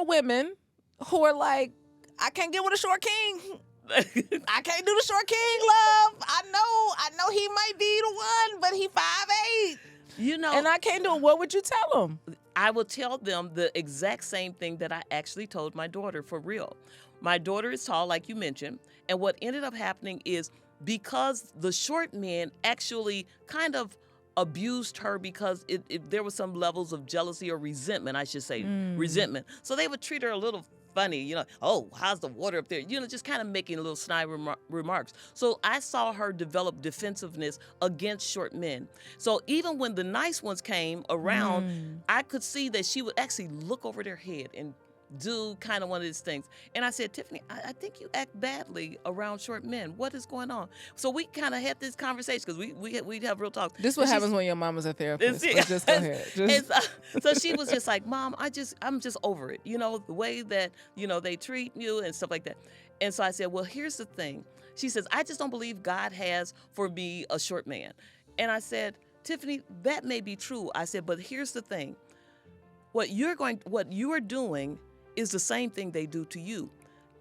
women who are like, I can't get with a short king. I can't do the short king, love. I know he might be the one, but he 5'8". And I can't do it. What would you tell them? I will tell them the exact same thing that I actually told my daughter, for real. My daughter is tall, like you mentioned, and what ended up happening is because the short men actually kind of abused her because there were some levels of jealousy or resentment, I should say, resentment. So they would treat her a little funny, oh, how's the water up there? Just kind of making little snide remarks. So I saw her develop defensiveness against short men. So even when the nice ones came around, I could see that she would actually look over their head and do kind of one of these things. And I said, Tiffany, I think you act badly around short men. What is going on? So we kind of had this conversation because we'd have real talks. This is what happens when your mama's a therapist. Just go ahead. So she was just like, Mom, I'm just over it. The way that, they treat you and stuff like that. And so I said, well, here's the thing. She says, I just don't believe God has for me a short man. And I said, Tiffany, that may be true. I said, but here's the thing. What you are doing is the same thing they do to you.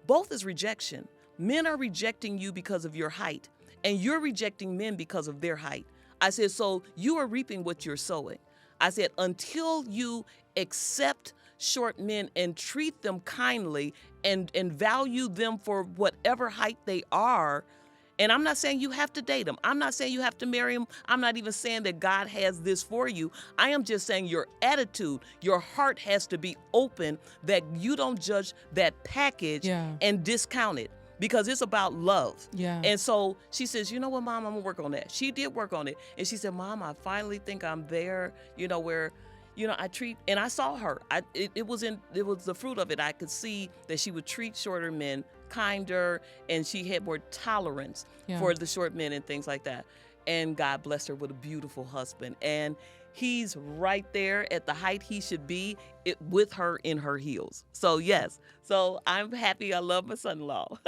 Both is rejection. Men are rejecting you because of your height, and you're rejecting men because of their height. I said, so you are reaping what you're sowing. I said, until you accept short men and treat them kindly and value them for whatever height they are. And I'm not saying you have to date them. I'm not saying you have to marry them. I'm not even saying that God has this for you. I am just saying your attitude, your heart has to be open, that you don't judge that package and discount it, because it's about love. Yeah. And so she says, you know what, Mom, I'm going to work on that. She did work on it. And she said, Mom, I finally think I'm there, where I treat, and I saw her. It was the fruit of it. I could see that she would treat shorter men kinder, and she had more tolerance for the short men and things like that. And God blessed her with a beautiful husband. And he's right there at the height he should be, with her in her heels. So yes. So I'm happy. I love my son-in-law.